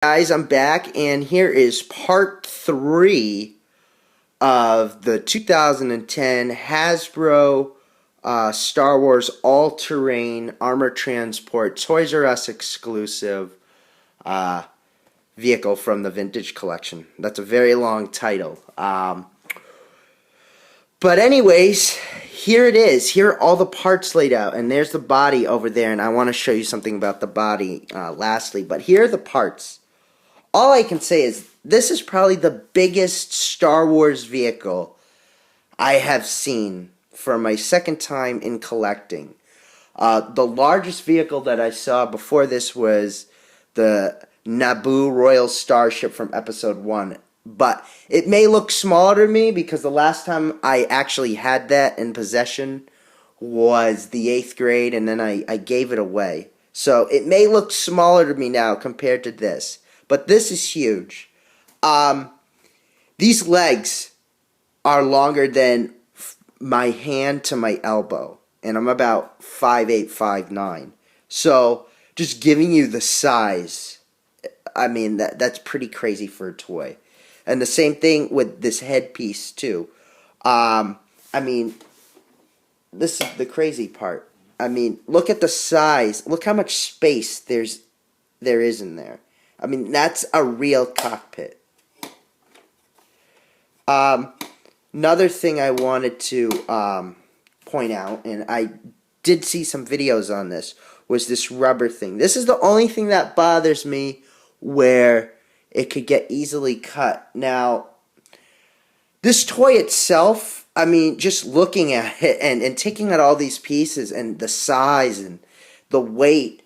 Guys, I'm back, and here is part 3 of the 2010 Hasbro Star Wars All-Terrain Armor Transport Toys R Us exclusive vehicle from the Vintage Collection. That's a very long title. But anyways, here it is. Here are all the parts laid out, and there's the body over there, and I want to show you something about the body lastly. But here are the parts. All I can say is this is probably the biggest Star Wars vehicle I have seen for my second time in collecting. The largest vehicle that I saw before this was the Naboo Royal Starship from Episode 1. But it may look smaller to me because the last time I actually had that in possession was the 8th grade, and then I gave it away. So it may look smaller to me now compared to this. But this is huge. These legs are longer than my hand to my elbow. And I'm about 5'8", 5'9". So just giving you the size, I mean, that's pretty crazy for a toy. And the same thing with this headpiece too. I mean, this is the crazy part. I mean, look at the size. Look how much space there is in there. I mean, that's a real cockpit. Another thing I wanted to point out, and I did see some videos on this, was this rubber thing. This is the only thing that bothers me where it could get easily cut. Now, this toy itself, I mean, just looking at it and taking out all these pieces and the size and the weight,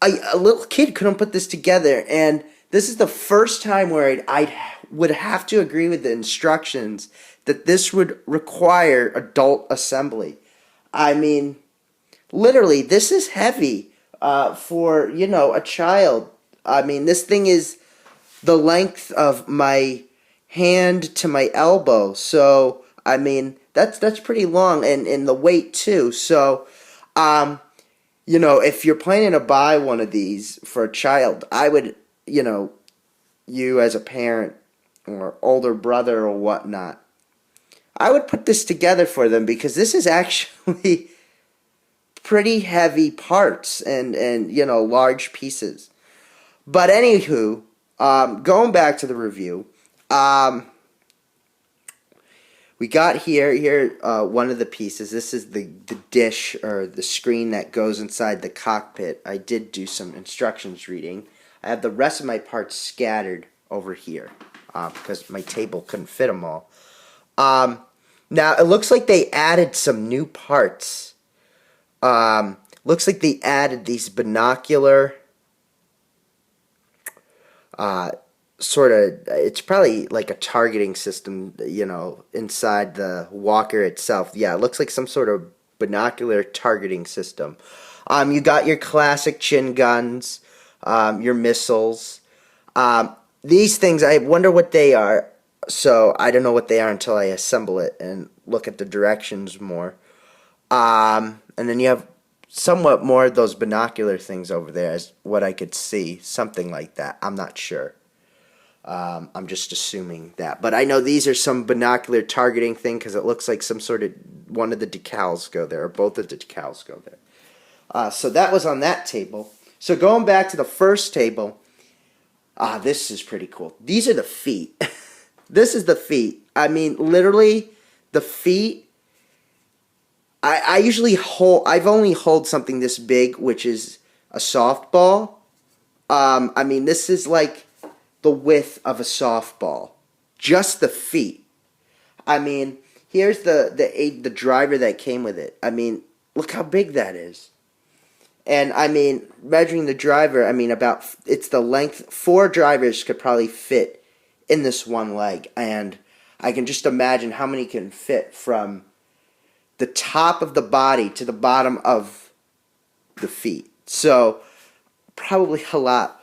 a little kid couldn't put this together, and this is the first time where I would have to agree with the instructions that this would require adult assembly. I mean, literally, this is heavy for, a child. I mean, this thing is the length of my hand to my elbow, so, I mean, that's pretty long, and the weight, too, so, if you're planning to buy one of these for a child, I would, you as a parent or older brother or whatnot, I would put this together for them because this is actually pretty heavy parts and large pieces. But anywho, going back to the review, we got here one of the pieces. This is the dish or the screen that goes inside the cockpit. I did do some instructions reading. I have the rest of my parts scattered over here because my table couldn't fit them all. Now, it looks like they added some new parts. Looks like they added these binocular sort of, it's probably like a targeting system, inside the walker itself. Yeah, it looks like some sort of binocular targeting system. You got your classic chin guns, your missiles. These things, I wonder what they are, so I don't know what they are until I assemble it and look at the directions more. And then you have somewhat more of those binocular things over there as what I could see, something like that. I'm not sure. I'm just assuming that. But I know these are some binocular targeting thing because it looks like some sort of one of the decals go there, or both of the decals go there. So that was on that table. So going back to the first table, this is pretty cool. These are the feet. This is the feet. I mean, literally, the feet. I usually I've only hold something this big, which is a softball. I mean, this is like the width of a softball, just the feet. I mean, here's the driver that came with it. I mean, look how big that is. And I mean, measuring the driver, I mean, it's the length. 4 drivers could probably fit in this one leg, and I can just imagine how many can fit from the top of the body to the bottom of the feet. So probably a lot.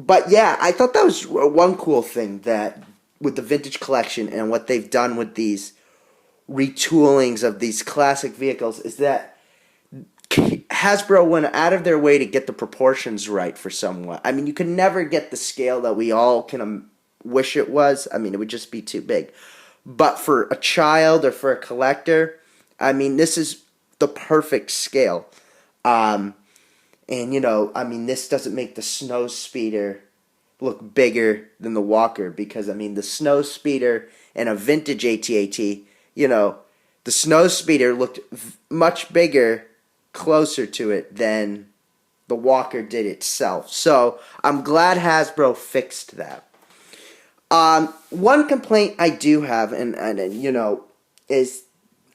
But yeah, I thought that was one cool thing that with the Vintage Collection and what they've done with these retoolings of these classic vehicles is that Hasbro went out of their way to get the proportions right for someone. I mean, you can never get the scale that we all can wish it was. I mean, it would just be too big. But for a child or for a collector, I mean, this is the perfect scale. And, you know, I mean, this doesn't make the snow speeder look bigger than the walker because, I mean, the snow speeder and a vintage AT-AT, you know, the snow speeder looked much bigger closer to it than the walker did itself. So I'm glad Hasbro fixed that. One complaint I do have, and you know, is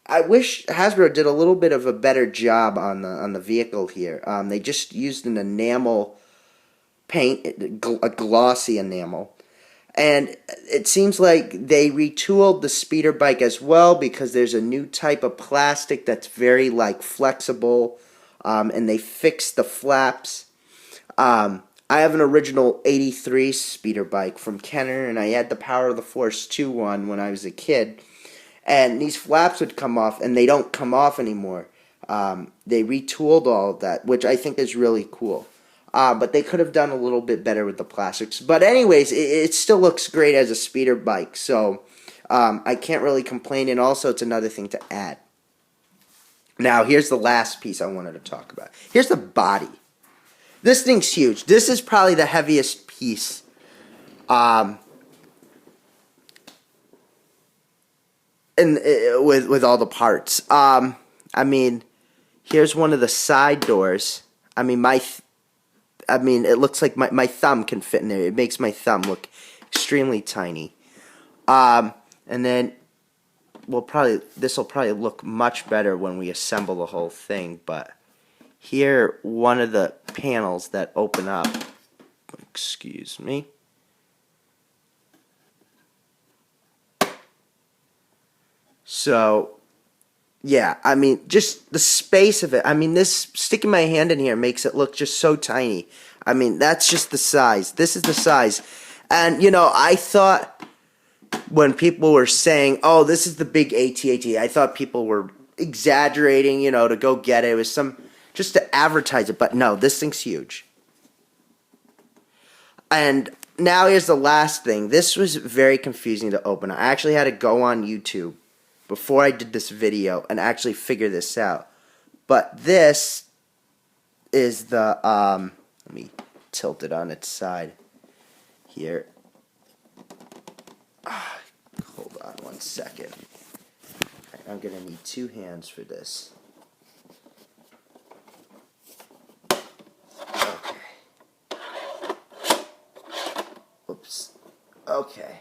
I wish Hasbro did a little bit of a better job on the vehicle here. They just used an enamel paint, a glossy enamel. And it seems like they retooled the speeder bike as well because there's a new type of plastic that's very like flexible, and they fixed the flaps. I have an original 83 speeder bike from Kenner, and I had the Power of the Force 2 one when I was a kid. And these flaps would come off, and they don't come off anymore. They retooled all of that, which I think is really cool. But they could have done a little bit better with the plastics. But anyways, it still looks great as a speeder bike. So I can't really complain. And also, it's another thing to add. Now, here's the last piece I wanted to talk about. Here's the body. This thing's huge. This is probably the heaviest piece. With all the parts. I mean, here's one of the side doors. I mean, it looks like my thumb can fit in there. It makes my thumb look extremely tiny. And then this will probably look much better when we assemble the whole thing. But here, one of the panels that open up. Excuse me. So, yeah, I mean, just the space of it. I mean, this sticking my hand in here makes it look just so tiny. I mean, that's just the size. This is the size. And, you know, I thought when people were saying, oh, this is the big AT-AT, I thought people were exaggerating, you know, to go get it. It was just to advertise it. But no, this thing's huge. And now here's the last thing. This was very confusing to open. I actually had to go on YouTube before I did this video and actually figure this out. But this is the, let me tilt it on its side here. Hold on one second. I'm going to need 2 hands for this. Okay. Oops. Okay.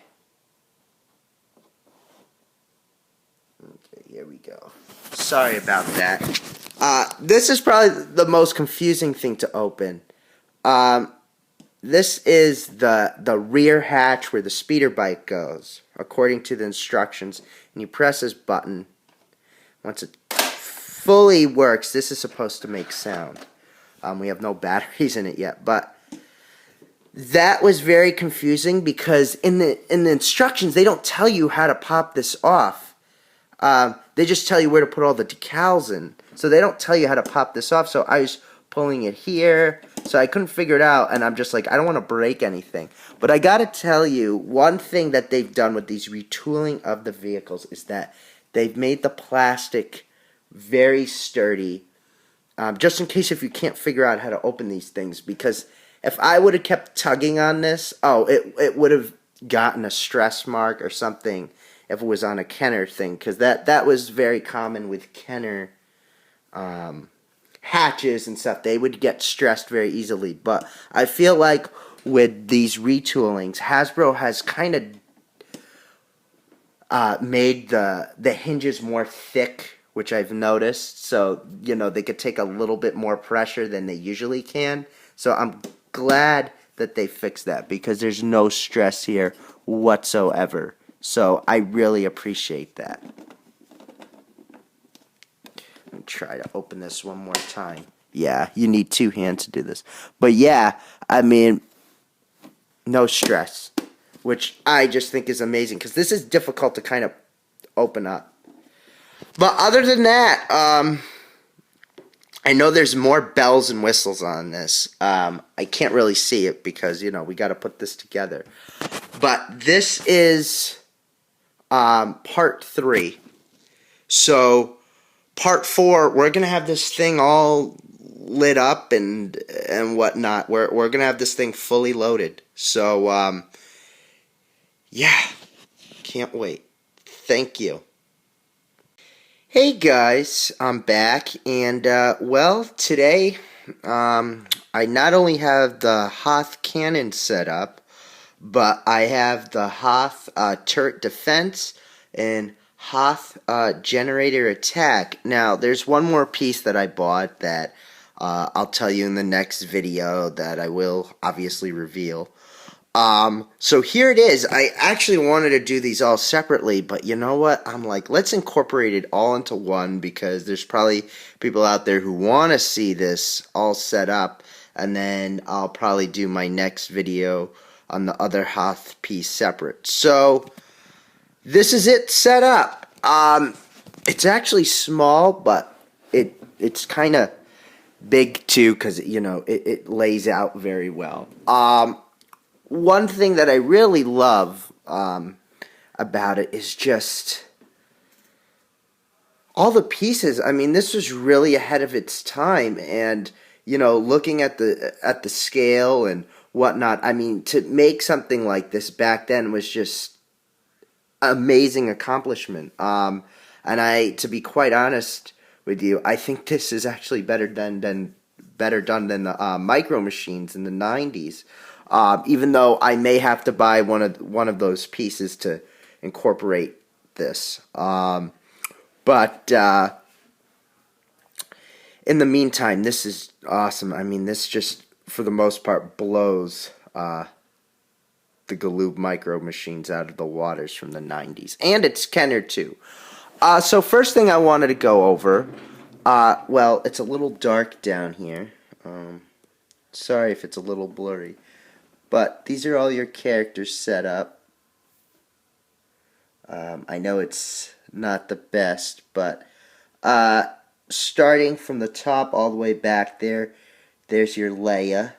Okay, here we go. Sorry about that. This is probably the most confusing thing to open. This is the rear hatch where the speeder bike goes, according to the instructions. And you press this button. Once it fully works, this is supposed to make sound. We have no batteries in it yet, but that was very confusing because in the instructions they don't tell you how to pop this off. They just tell you where to put all the decals in. So they don't tell you how to pop this off. So I was pulling it here. So I couldn't figure it out. And I'm just like, I don't want to break anything. But I got to tell you, one thing that they've done with these retooling of the vehicles is that they've made the plastic very sturdy. Just in case if you can't figure out how to open these things. Because if I would have kept tugging on this, it would have gotten a stress mark or something if it was on a Kenner thing, because that was very common with Kenner hatches and stuff. They would get stressed very easily. But I feel like with these retoolings, Hasbro has kind of made the hinges more thick, which I've noticed. So, you know, they could take a little bit more pressure than they usually can. So I'm glad that they fixed that because there's no stress here whatsoever. So I really appreciate that. Let me try to open this one more time. Yeah, you need 2 hands to do this. But yeah, I mean, no stress, which I just think is amazing because this is difficult to kind of open up. But other than that, I know there's more bells and whistles on this. I can't really see it because, we got to put this together. But this is part 3. So part 4, we're going to have this thing all lit up and whatnot. We're going to have this thing fully loaded. So, yeah, can't wait. Thank you. Hey guys, I'm back, and well, today I not only have the Hoth cannon set up, but I have the Hoth turret defense and Hoth generator attack. Now, there's one more piece that I bought that I'll tell you in the next video that I will obviously reveal. So here it is. I actually wanted to do these all separately, but you know what? I'm like, let's incorporate it all into one because there's probably people out there who want to see this all set up, and then I'll probably do my next video on the other Hoth piece separate. So this is it set up. It's actually small, but it's kind of big too because it lays out very well. One thing that I really love about it is just all the pieces. I mean, this was really ahead of its time, and looking at the scale and whatnot. I mean, to make something like this back then was just amazing accomplishment. And to be quite honest with you, I think this is actually better done than the Micro Machines in the '90s. Even though I may have to buy one of those pieces to incorporate this. But in the meantime, this is awesome. I mean, this just, for the most part, blows the Galoob Micro Machines out of the waters from the '90s. And it's Kenner, too. So first thing I wanted to go over, well, it's a little dark down here. Sorry if it's a little blurry. But these are all your characters set up. I know it's not the best, but starting from the top all the way back there's your Leia.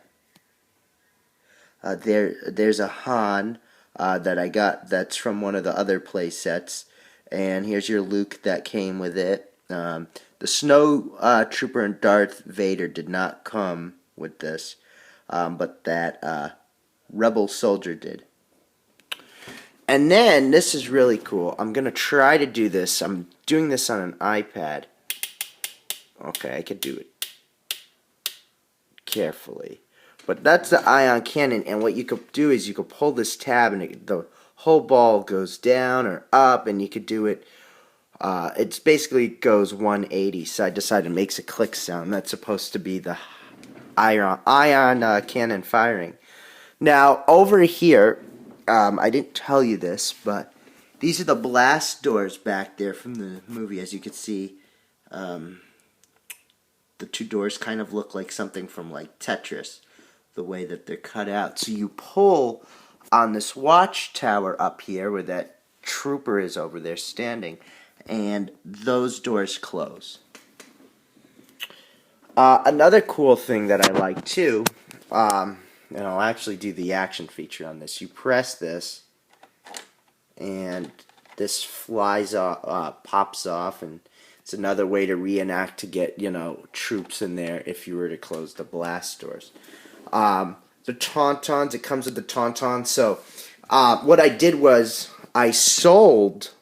There's a Han that I got that's from one of the other play sets. And here's your Luke that came with it. The Snow Trooper and Darth Vader did not come with this, but that Rebel Soldier did. And then, this is really cool. I'm going to try to do this. I'm doing this on an iPad. Okay, I could do it carefully. But that's the ion cannon, and what you could do is you could pull this tab, and the whole ball goes down or up, and you could do it. It basically goes 180, side to side, and makes a click sound. That's supposed to be the ion cannon firing. Now, over here, I didn't tell you this, but these are the blast doors back there from the movie. As you can see, the two doors kind of look like something from like Tetris, the way that they're cut out. So you pull on this watchtower up here where that trooper is over there standing, and those doors close. Another cool thing that I like too, and I'll actually do the action feature on this. You press this, and this flies off, pops off, and it's another way to reenact to get, troops in there if you were to close the blast doors. The Tauntauns, it comes with the Tauntaun. So, what I did was I sold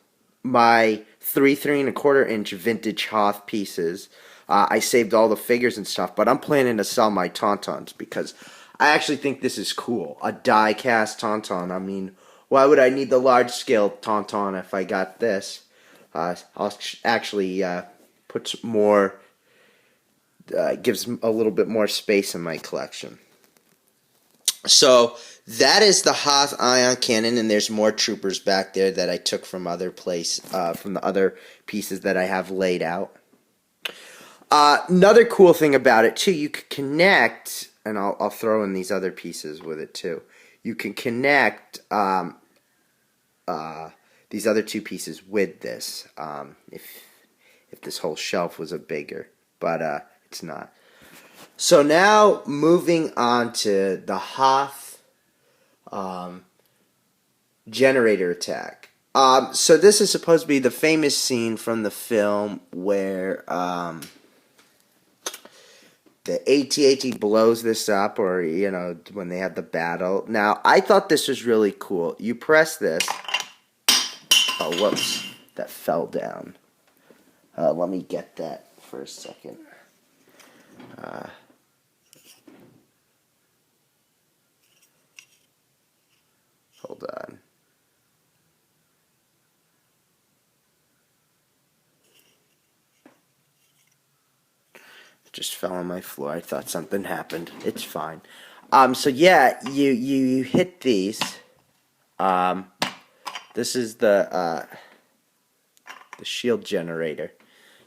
my 3.25-inch vintage Hoth pieces. I saved all the figures and stuff, but I'm planning to sell my Tauntauns because I actually think this is cool. A die-cast Tauntaun. I mean, why would I need the large-scale Tauntaun if I got this? I'll actually put more, gives a little bit more space in my collection. So that is the Hoth ion cannon, and there's more troopers back there that I took from from the other pieces that I have laid out. Another cool thing about it too, you could connect, and I'll throw in these other pieces with it too. You can connect these other two pieces with this if this whole shelf was a bigger, but It's not. So now moving on to the Hoth generator attack. So this is supposed to be the famous scene from the film where the AT-AT blows this up, or, you know, when they have the battle. Now, I thought this was really cool. You press this. Oh, whoops. That fell down. Let me get that for a second. Hold on. It just fell on my floor. I thought something happened. It's fine. So yeah, you hit these. This is the shield generator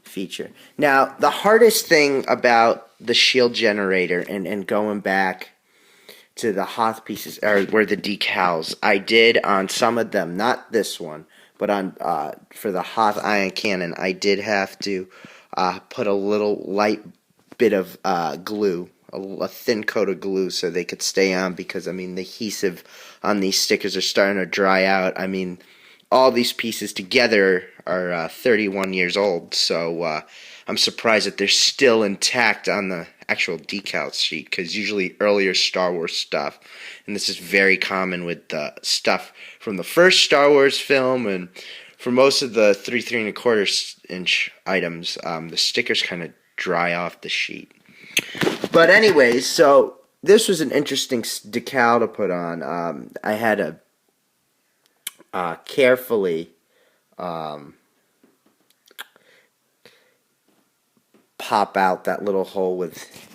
feature. Now, the hardest thing about the shield generator and going back to the Hoth pieces, or where the decals, I did on some of them, not this one, but on for the Hoth ion cannon, I did have to put a little light bit of glue, a thin coat of glue, so they could stay on, because, I mean, the adhesive on these stickers are starting to dry out. I mean, all these pieces together are 31 years old, so I'm surprised that they're still intact on the actual decal sheet, because usually earlier Star Wars stuff, and this is very common with the stuff from the first Star Wars film, and for most of the 3 3¼ inch items, the stickers kind of dry off the sheet. But anyways, so this was an interesting decal to put on. I had to carefully pop out that little hole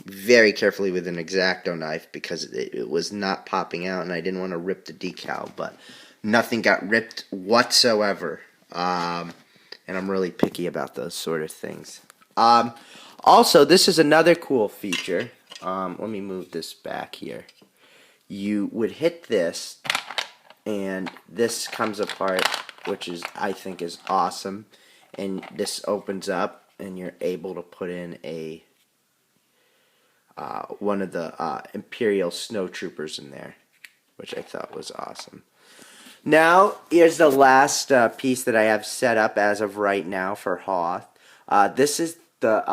very carefully with an X-Acto knife, because it was not popping out, and I didn't want to rip the decal, but nothing got ripped whatsoever. And I'm really picky about those sort of things. Also, this is another cool feature. Let me move this back here. You would hit this, and this comes apart, which I think is awesome. And this opens up, and you're able to put in one of the Imperial snowtroopers in there, which I thought was awesome. Now, here's the last piece that I have set up as of right now for Hoth. This is the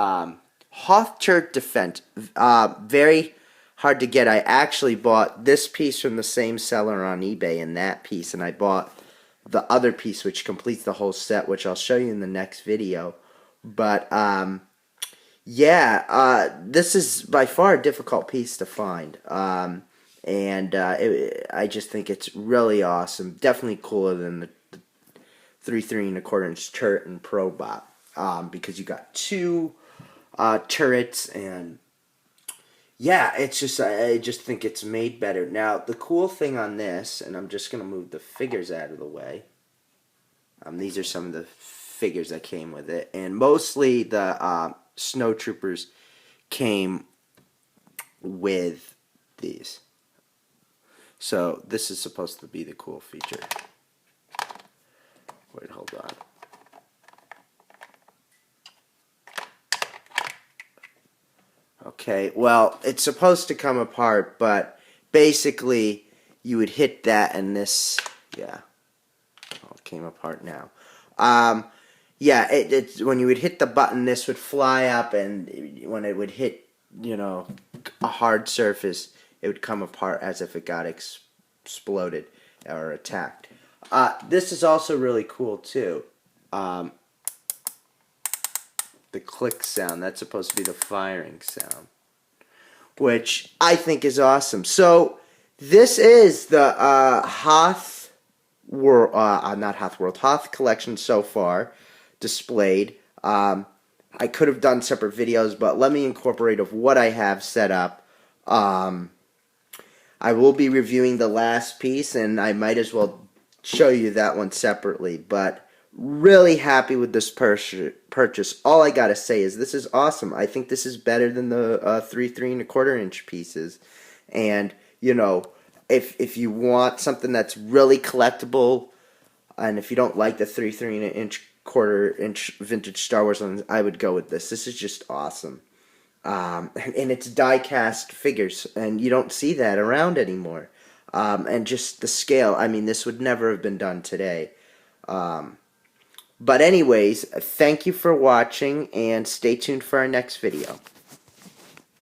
Hoth Turret Defense. Very hard to get. I actually bought this piece from the same seller on eBay, and that piece, and I bought the other piece, which completes the whole set, which I'll show you in the next video. But yeah, this is by far a difficult piece to find, and I just think it's really awesome. Definitely cooler than the 3 3¼ inch turret and Probot, because you got two turrets, and yeah, it's just, I just think it's made better. Now, the cool thing on this, and I'm just going to move the figures out of the way. These are some of the figures that came with it, and mostly the snowtroopers came with these. So this is supposed to be the cool feature. Wait, hold on. Okay, well, it's supposed to come apart, but basically you would hit that, and this, yeah, oh, it came apart now. Yeah, it's when you would hit the button, this would fly up, and when it would hit, you know, a hard surface, it would come apart as if it got exploded or attacked. This is also really cool too. The click sound, that's supposed to be the firing sound, which I think is awesome. So this is the Hoth World, not Hoth World, Hoth collection so far displayed. I could have done separate videos, but let me incorporate of what I have set up. I will be reviewing the last piece, and I might as well show you that one separately, but really happy with this purchase. All I gotta say is this is awesome. I think this is better than the 3 3¼ inch pieces, and you know, if you want something that's really collectible, and if you don't like the 3 3¼ inch vintage Star Wars ones, I would go with this. This is just awesome. and it's die-cast figures, and you don't see that around anymore. And just the scale, I mean, this would never have been done today. But anyways, thank you for watching, and stay tuned for our next video.